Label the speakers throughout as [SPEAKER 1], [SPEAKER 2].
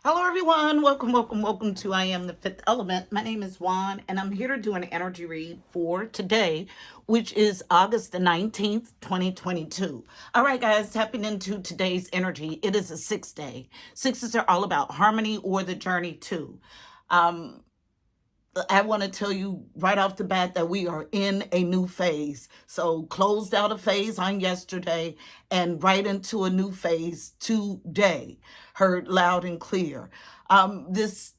[SPEAKER 1] Hello, everyone. Welcome to I Am the Fifth Element. My name is Juan, and I'm here to do an energy read for today, which is August the 19th, 2022. All right, guys, tapping into today's energy. It is a 6 day. Sixes are all about harmony or the journey to. Um, I want to tell you right off the bat that we are in a new phase. So, closed out a phase on yesterday and right into a new phase today. Heard loud and clear. This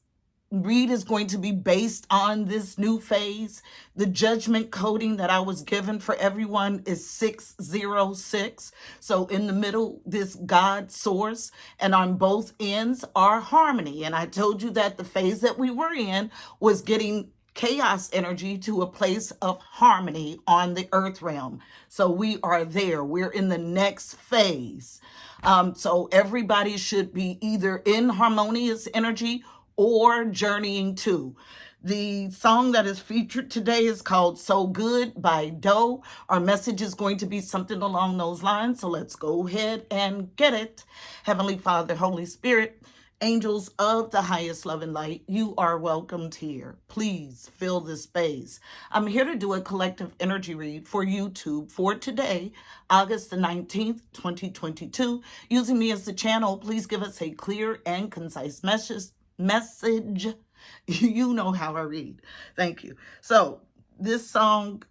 [SPEAKER 1] read is going to be based on this new phase. The judgment coding that I was given for everyone is 606. So in the middle, this God source, and on both ends are harmony. And I told you that the phase that we were in was getting chaos energy to a place of harmony on the earth realm. So we are there. We're in the next phase. So everybody should be either in harmonious energy or journeying to. The song that is featured today is called So Good by Doe. Our message is going to be something along those lines. So let's go ahead and get it. Heavenly Father, Holy Spirit, angels of the highest love and light, you are welcomed here. Please fill this space. I'm here to do a collective energy read for YouTube for today, August the 19th, 2022. Using me as the channel, please give us a clear and concise message. You know how I read. Thank you. So this song,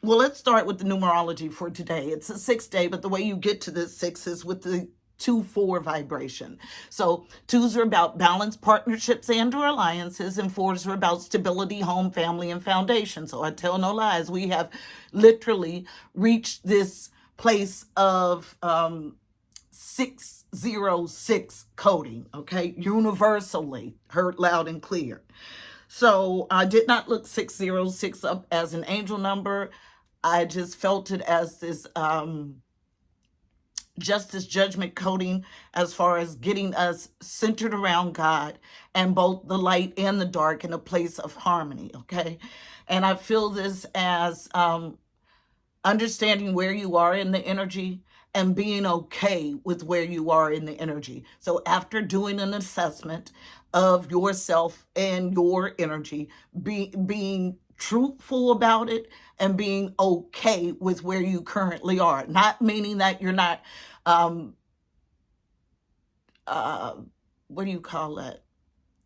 [SPEAKER 1] well, let's start with the numerology for today. It's a 6 day, but the way you get to this 6 is with the 2-4 vibration. So 2s are about balance, partnerships, and or alliances, and 4s are about stability, home, family, and foundation. So I tell no lies. We have literally reached this place of 606 coding, okay? Universally heard loud and clear. So I did not look 606 up as an angel number. I just felt it as this justice judgment coding as far as getting us centered around God and both the light and the dark in a place of harmony, okay? And I feel this as understanding where you are in the energy and being okay with where you are in the energy. So after doing an assessment of yourself and your energy, being truthful about it and being okay with where you currently are. Not meaning that you're not, what do you call that?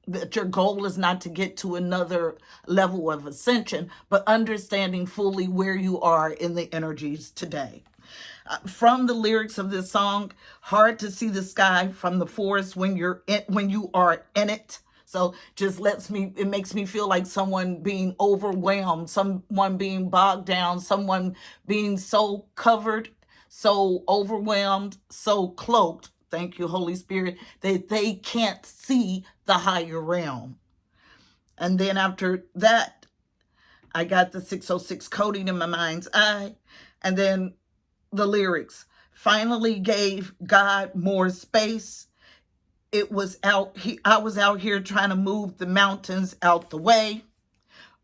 [SPEAKER 1] That your goal is not to get to another level of ascension, but understanding fully where you are in the energies today. From the lyrics of this song, hard to see the sky from the forest when you are in it. So it makes me feel like someone being overwhelmed, someone being bogged down, someone being so covered, so overwhelmed, so cloaked. Thank you, Holy Spirit, that they can't see the higher realm. And then after that, I got the 606 coding in my mind's eye. And then the lyrics finally gave God more space. I was out here trying to move the mountains out the way,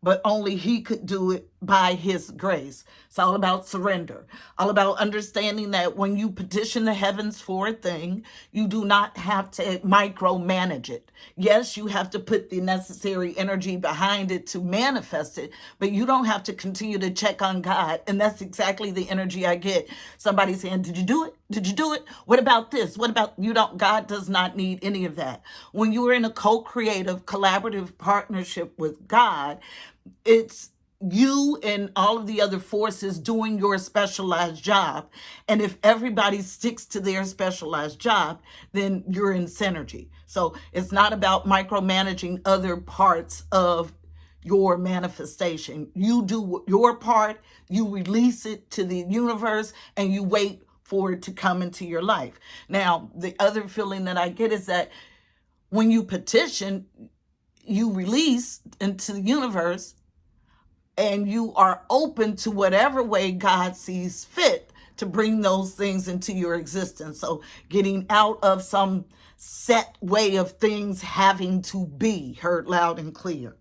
[SPEAKER 1] but only he could do it by his grace. It's all about surrender, all about understanding that when you petition the heavens for a thing, you do not have to micromanage it. Yes, you have to put the necessary energy behind it to manifest it, but you don't have to continue to check on God. And that's exactly the energy I get. Somebody saying, did you do it? Did you do it? What about this? What about you? Don't, God does not need any of that. When you are in a co-creative, collaborative partnership with God, it's you and all of the other forces doing your specialized job. And if everybody sticks to their specialized job, then you're in synergy. So it's not about micromanaging other parts of your manifestation. You do your part, you release it to the universe, and you wait for it to come into your life. Now, the other feeling that I get is that when you petition, you release into the universe, and you are open to whatever way God sees fit to bring those things into your existence. So getting out of some set way of things having to be heard loud and clear.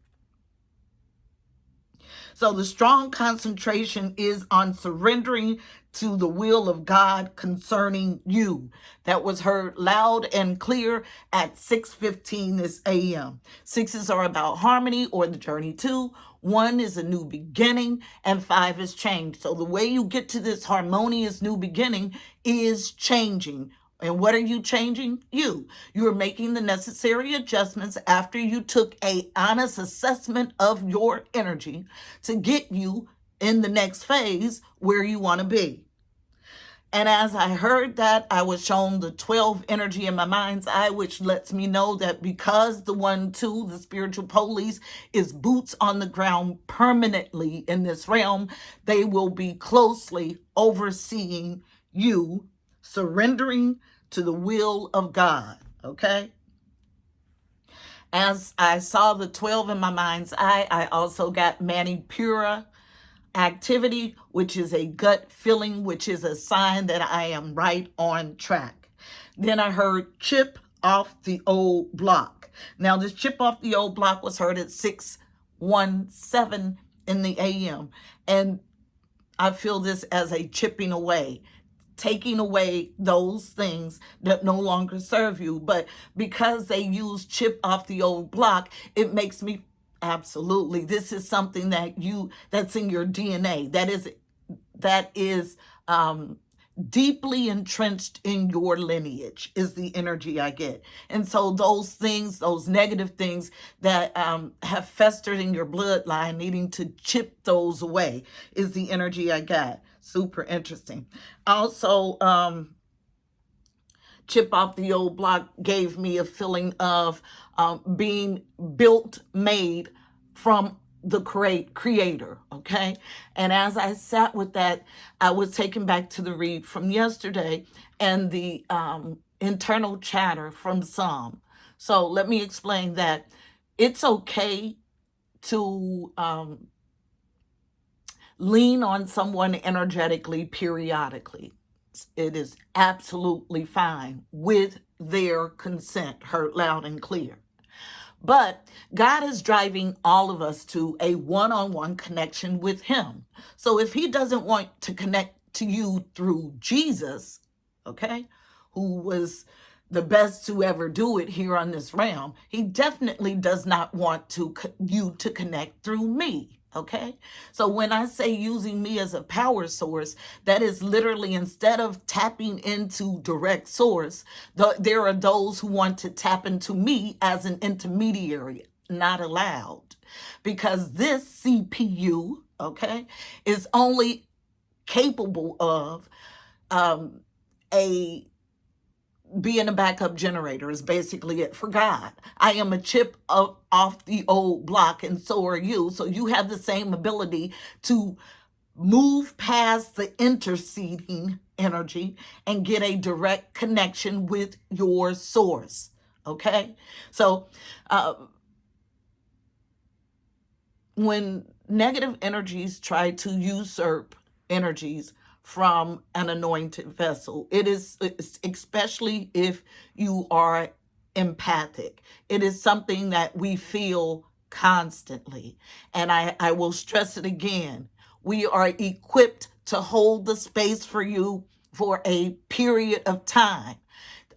[SPEAKER 1] So the strong concentration is on surrendering to the will of God concerning you. That was heard loud and clear at 6:15 this a.m. Sixes are about harmony or the journey to. 1 is a new beginning, and 5 is change. So the way you get to this harmonious new beginning is changing. And what are you changing? You're making the necessary adjustments after you took a honest assessment of your energy to get you in the next phase where you want to be. And as I heard that, I was shown the 12 energy in my mind's eye, which lets me know that because the 1-2, the spiritual police, is boots on the ground permanently in this realm, they will be closely overseeing you surrendering to the will of God, okay? As I saw the 12 in my mind's eye, I also got Mani Pura activity, which is a gut feeling, which is a sign that I am right on track. Then I heard chip off the old block. Now, this chip off the old block was heard at 6:17 in the a.m. And I feel this as a chipping away, taking away those things that no longer serve you. But because they use chip off the old block, it makes me absolutely, this is something that's in your DNA. That is deeply entrenched in your lineage is the energy I get. And so those things, those negative things that have festered in your bloodline, needing to chip those away is the energy I got. Super interesting. Also, chip off the old block gave me a feeling of being built, made from the creator, okay? And as I sat with that, I was taken back to the read from yesterday and the internal chatter from Psalm. So let me explain that. It's okay to lean on someone energetically periodically. It is absolutely fine with their consent, heard loud and clear. But God is driving all of us to a one-on-one connection with him. So if he doesn't want to connect to you through Jesus, okay, who was the best to ever do it here on this realm, he definitely does not want you to connect through me. Okay, so when I say using me as a power source, that is literally, instead of tapping into direct source, there are those who want to tap into me as an intermediary. Not allowed, because this CPU, okay, is only capable of being a backup generator is basically it for God. I am a chip off the old block, and so are you. So you have the same ability to move past the interceding energy and get a direct connection with your source. Okay? So when negative energies try to usurp energies from an anointed vessel, it's especially if you are empathic, it is something that we feel constantly. And I will stress it again. We are equipped to hold the space for you for a period of time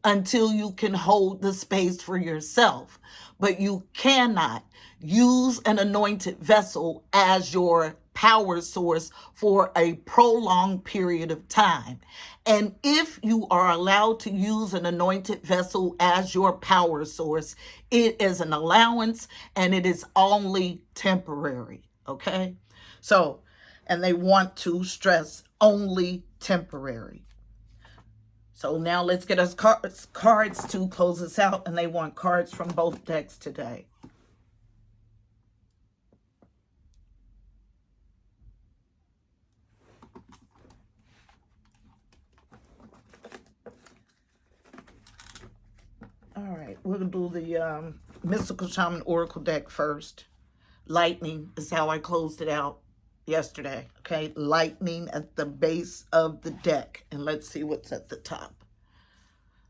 [SPEAKER 1] until you can hold the space for yourself. But you cannot use an anointed vessel as your power source for a prolonged period of time. And if you are allowed to use an anointed vessel as your power source, it is an allowance and it is only temporary. Okay? So, and they want to stress only temporary. So now let's get us cards to close us out, and they want cards from both decks today. All right, we're going to do the Mystical Shaman Oracle deck first. Lightning is how I closed it out yesterday. Okay, lightning at the base of the deck. And let's see what's at the top.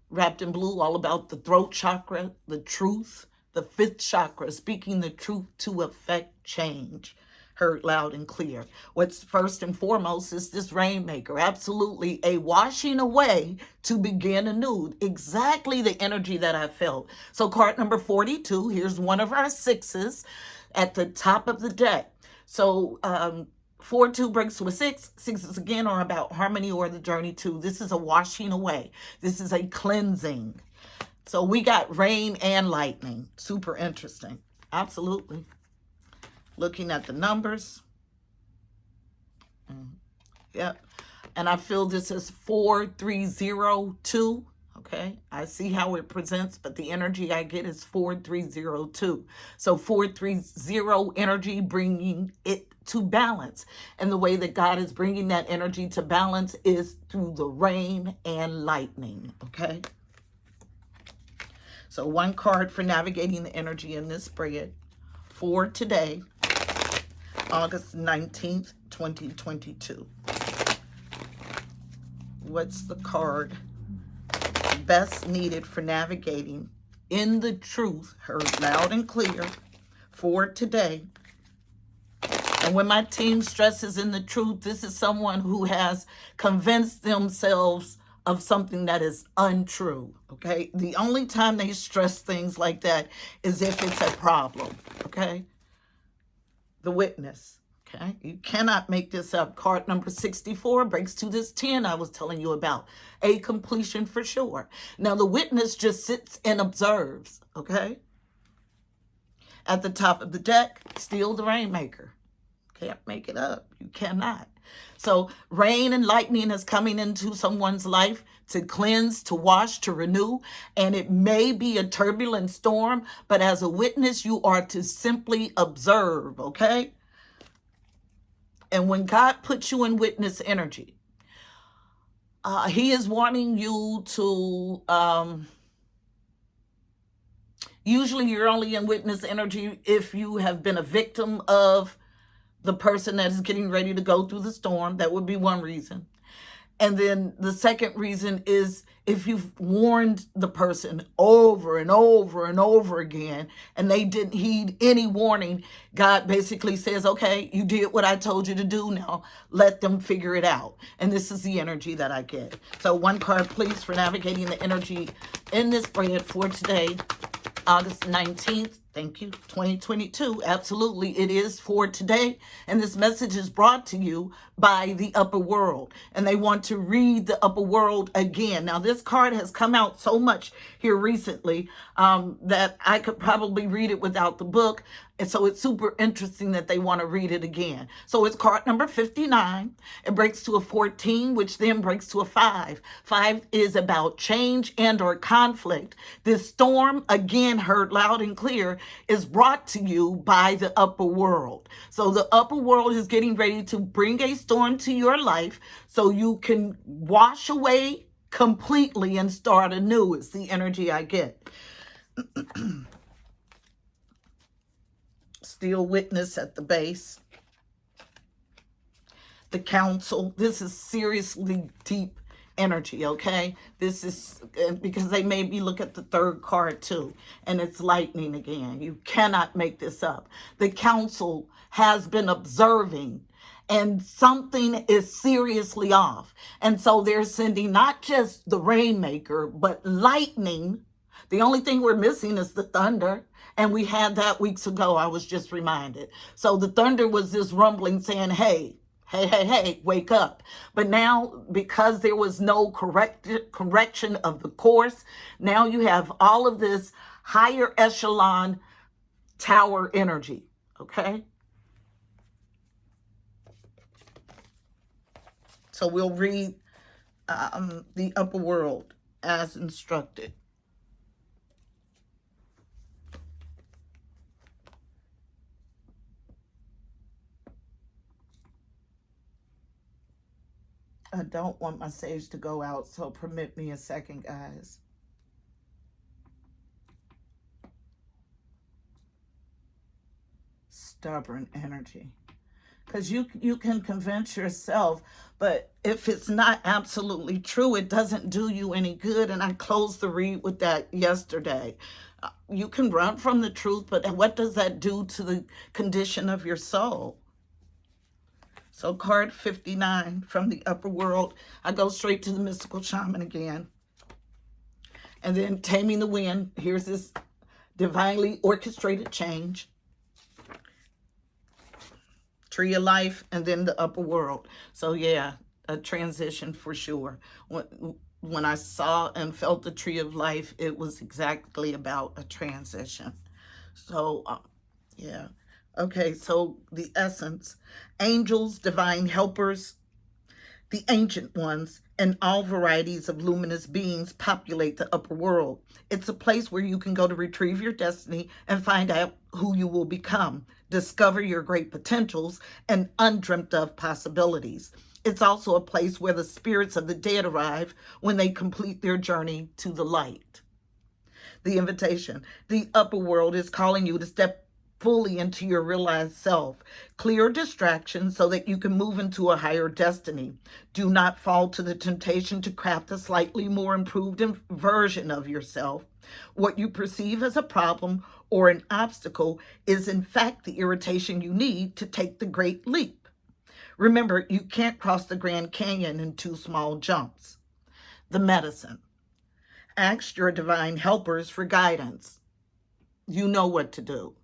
[SPEAKER 1] Wrapped in blue, all about the throat chakra, the truth, the 5th chakra, speaking the truth to affect change. heard loud and clear. What's first and foremost is this rainmaker. Absolutely a washing away to begin anew. Exactly the energy that I felt. So card number 42, here's one of our sixes at the top of the deck. So 4-2 breaks to a 6. Sixes again are about harmony or the journey to. This is a washing away. This is a cleansing. So we got rain and lightning. Super interesting. Absolutely. Looking at the numbers. Yep. And I feel this is 4302. Okay. I see how it presents, but the energy I get is 4302. So 430 energy, bringing it to balance. And the way that God is bringing that energy to balance is through the rain and lightning. Okay. So one card for navigating the energy in this spread for today, August 19th, 2022. What's the card best needed for navigating in the truth, heard loud and clear, for today? And when my team stresses in the truth, this is someone who has convinced themselves of something that is untrue, okay? The only time they stress things like that is if it's a problem, okay? The witness, okay? You cannot make this up. Card number 64 breaks to this 10 I was telling you about. A completion for sure. Now, the witness just sits and observes, okay? At the top of the deck, still the rainmaker. Can't make it up. You cannot. So rain and lightning is coming into someone's life to cleanse, to wash, to renew. And it may be a turbulent storm, but as a witness, you are to simply observe, okay? And when God puts you in witness energy, he is wanting you to, usually you're only in witness energy if you have been a victim of the person that is getting ready to go through the storm. That would be one reason. And then the second reason is if you've warned the person over and over and over again and they didn't heed any warning, God basically says, okay, you did what I told you to do, now let them figure it out. And this is the energy that I get. So one card, please, for navigating the energy in this spread for today, August 19th. Thank you. 2022. Absolutely. It is for today. And this message is brought to you by the upper world. And they want to read the upper world again. Now, this card has come out so much here recently that I could probably read it without the book. And so it's super interesting that they want to read it again. So it's card number 59. It breaks to a 14, which then breaks to a 5. 5 is about change and or conflict. This storm, again, heard loud and clear, is brought to you by the upper world. So the upper world is getting ready to bring a storm to your life so you can wash away completely and start anew. It's the energy I get. Still witness at the base. The council. This is seriously deep energy, okay? This is because they made me look at the third card too, and it's lightning again. You cannot make this up. The council has been observing and something is seriously off. And so they're sending not just the rainmaker, but lightning. The only thing we're missing is the thunder. And we had that weeks ago, I was just reminded. So the thunder was this rumbling saying, hey, wake up. But now, because there was no correction of the course, now you have all of this higher echelon tower energy, okay? So we'll read the upper world as instructed. I don't want my sage to go out, so permit me a second, guys. Stubborn energy. Because you can convince yourself, but if it's not absolutely true, it doesn't do you any good. And I closed the read with that yesterday. You can run from the truth, but what does that do to the condition of your soul? So card 59 from the upper world. I go straight to the mystical shaman again. And then taming the wind. Here's this divinely orchestrated change. Tree of life, and then the upper world. So yeah, a transition for sure. When I saw and felt the tree of life, it was exactly about a transition. So yeah. Okay, so the essence. Angels, divine helpers, the ancient ones, and all varieties of luminous beings populate the upper world. It's a place where you can go to retrieve your destiny and find out who you will become, discover your great potentials and undreamt of possibilities. It's also a place where the spirits of the dead arrive when they complete their journey to the light. The invitation. The upper world is calling you to step fully into your realized self. Clear distractions so that you can move into a higher destiny. Do not fall to the temptation to craft a slightly more improved version of yourself. What you perceive as a problem or an obstacle is in fact the irritation you need to take the great leap. Remember, you can't cross the Grand Canyon in 2 small jumps. The medicine. Ask your divine helpers for guidance. You know what to do.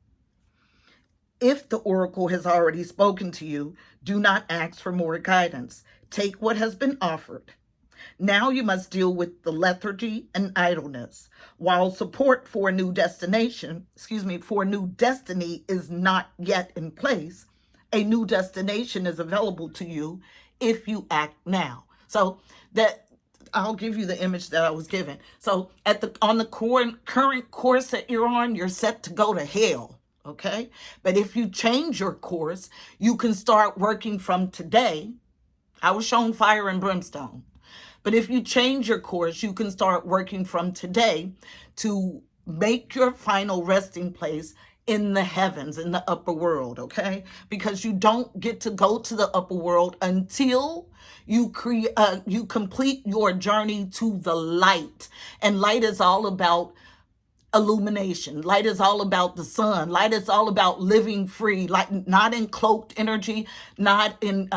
[SPEAKER 1] If the oracle has already spoken to you, do not ask for more guidance. Take what has been offered. Now you must deal with the lethargy and idleness. While support for a new destination, for a new destiny is not yet in place, a new destination is available to you if you act now. So that I'll give you the image that I was given. So on the current course that you're on, you're set to go to hell. Okay, but if you change your course, you can start working from today. I was shown fire and brimstone. But if you change your course, you can start working from today to make your final resting place in the heavens, in the upper world, okay? Because you don't get to go to the upper world until you complete your journey to the light. And light is all about illumination. Light is all about the sun. Light is all about living free, like not in cloaked energy, not in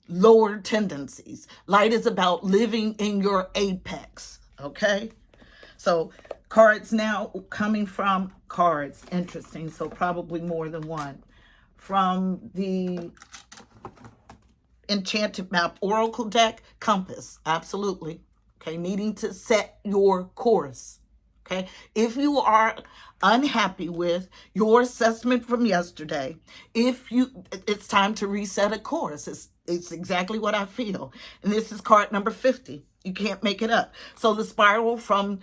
[SPEAKER 1] lower tendencies. Light is about living in your apex. Okay, so cards now coming from cards. Interesting. So probably more than one. From the Enchanted Map Oracle deck, Compass. Absolutely. Okay, needing to set your course. Okay, if you are unhappy with your assessment from yesterday, it's time to reset a course. It's exactly what I feel. And this is card number 50. You can't make it up. So the spiral from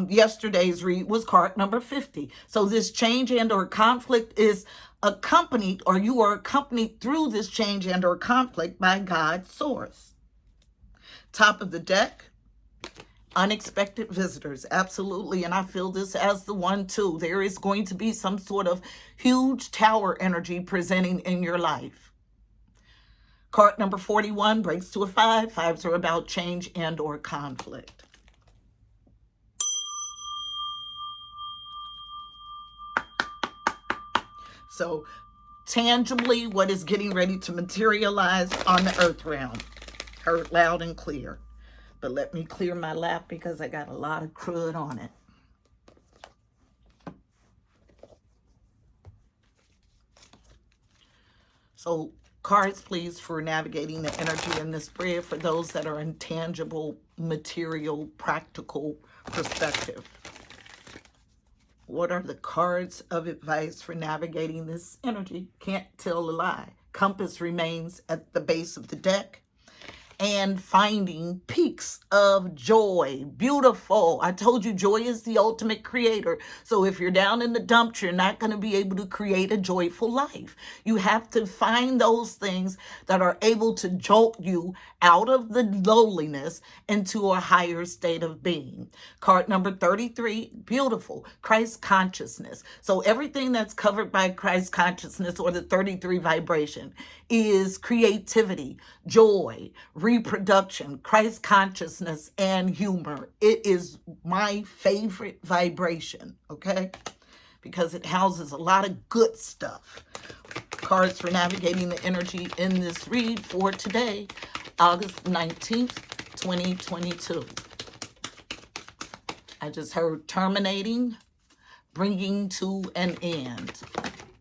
[SPEAKER 1] yesterday's read was card number 50. So this change and or conflict is accompanied, or you are accompanied through this change and or conflict by God's source. Top of the deck. Unexpected visitors, absolutely, and I feel this as the one too. There is going to be some sort of huge tower energy presenting in your life. Card number 41 breaks to a 5. 5s are about change and or conflict. So tangibly, what is getting ready to materialize on the earth realm? Heard loud and clear. But let me clear my lap because I got a lot of crud on it. So cards, please, for navigating the energy in this spread for those that are in tangible, material, practical perspective. What are the cards of advice for navigating this energy? Can't tell a lie. Compass remains at the base of the deck. And finding peaks of joy. Beautiful. I told you joy is the ultimate creator. So if you're down in the dumps, you're not going to be able to create a joyful life. You have to find those things that are able to jolt you out of the lowliness into a higher state of being. Card number 33, beautiful. Christ consciousness. So everything that's covered by Christ consciousness, or the 33 vibration, is creativity, joy, reproduction, Christ consciousness, and humor. It is my favorite vibration, okay? because it houses a lot of good stuff. Cards for navigating the energy in this read for today, August 19th, 2022. I just heard terminating, bringing to an end.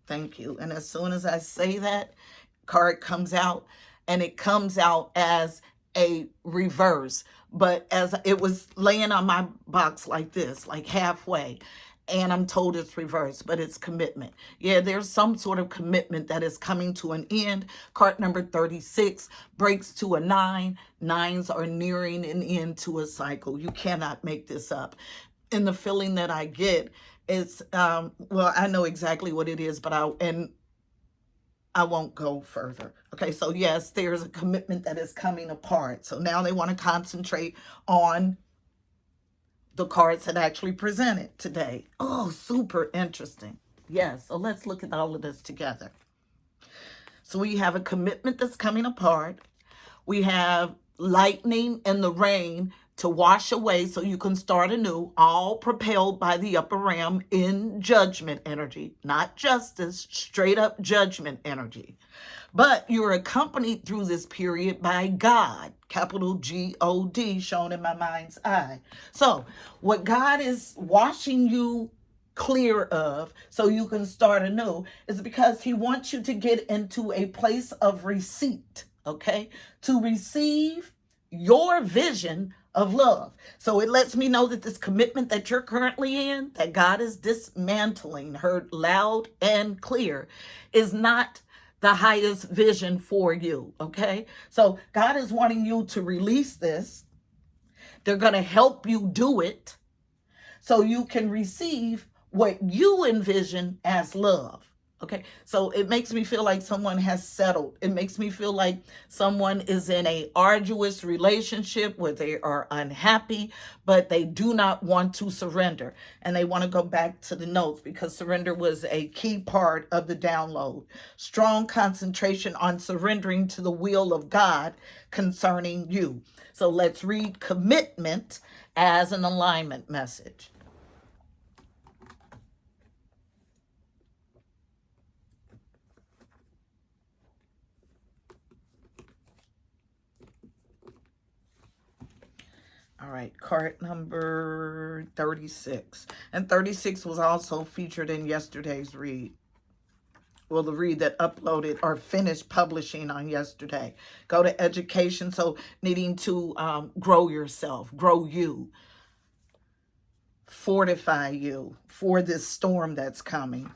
[SPEAKER 1] Thank you. And as soon as I say that, card comes out, and it comes out as a reverse. But as it was laying on my box like this, like halfway, and I'm told it's reversed, but it's commitment. Yeah, there's some sort of commitment that is coming to an end. Card number 36 breaks to a 9. Nines are nearing an end to a cycle. You cannot make this up. And the feeling that I get is, well, I know exactly what it is, but I won't go further. Okay, so yes, there's a commitment that is coming apart. So now they want to concentrate on the cards that actually presented today. Oh, super interesting. Yes, so let's look at all of this together. So we have a commitment that's coming apart. We have lightning and the rain to wash away so you can start anew, all propelled by the upper realm in judgment energy, not justice, straight up judgment energy. But you're accompanied through this period by God, capital G-O-D, shown in my mind's eye. So what God is washing you clear of so you can start anew is because he wants you to get into a place of receipt, okay? To receive your vision of love. So it lets me know that this commitment that you're currently in, that God is dismantling, heard loud and clear, is not the highest vision for you, okay? So God is wanting you to release this. They're going to help you do it so you can receive what you envision as love. Okay, so it makes me feel like someone has settled. It makes me feel like someone is in a arduous relationship where they are unhappy, but they do not want to surrender. And they want to go back to the notes because surrender was a key part of the download. Strong concentration on surrendering to the will of God concerning you. So let's read commitment as an alignment message. All right, card number 36. And 36 was also featured in yesterday's read. Well, the read that uploaded or finished publishing on yesterday. Go to education, so needing to grow yourself, grow you, fortify you for this storm that's coming.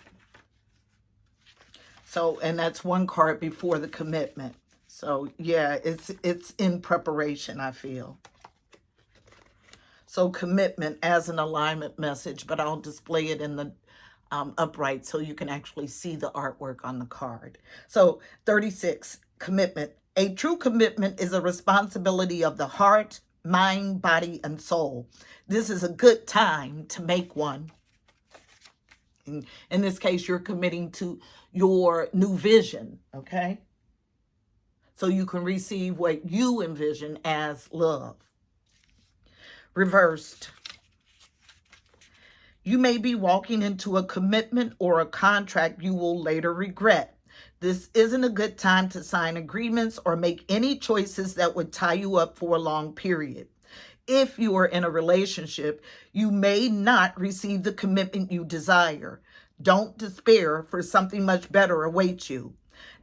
[SPEAKER 1] So, and that's one card before the commitment. So, yeah, it's in preparation, I feel. So commitment as an alignment message, but I'll display it in the upright so you can actually see the artwork on the card. So 36, commitment. A true commitment is a responsibility of the heart, mind, body, and soul. This is a good time to make one. In this case, you're committing to your new vision, okay? So you can receive what you envision as love. Reversed. You may be walking into a commitment or a contract you will later regret. This isn't a good time to sign agreements or make any choices that would tie you up for a long period. If you are in a relationship, you may not receive the commitment you desire. Don't despair, for something much better awaits you.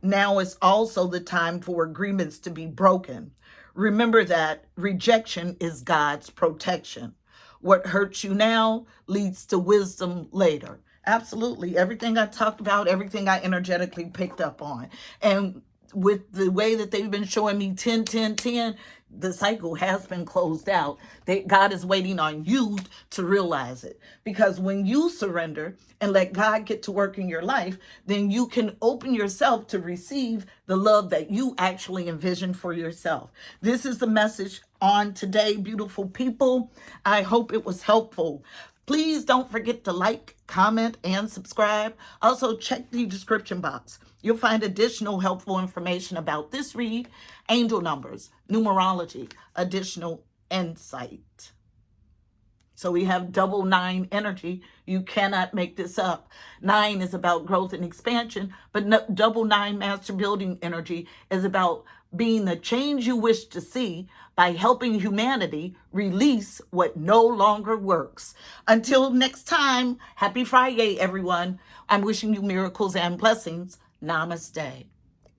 [SPEAKER 1] Now is also the time for agreements to be broken. Remember that rejection is God's protection. What hurts you now leads to wisdom later. Absolutely. Everything I talked about, everything I energetically picked up on. And with the way that they've been showing me 10, 10, 10, the cycle has been closed out. God is waiting on you to realize it. Because when you surrender and let God get to work in your life, then you can open yourself to receive the love that you actually envision for yourself. This is the message on today, beautiful people. I hope it was helpful. Please don't forget to like, comment, and subscribe. Also, check the description box. You'll find additional helpful information about this read, angel numbers, numerology, additional insight. So we have double 9 energy. You cannot make this up. 9 is about growth and expansion, but double 9 master building energy is about being the change you wish to see by helping humanity release what no longer works. Until next time, happy Friday, everyone. I'm wishing you miracles and blessings. Namaste.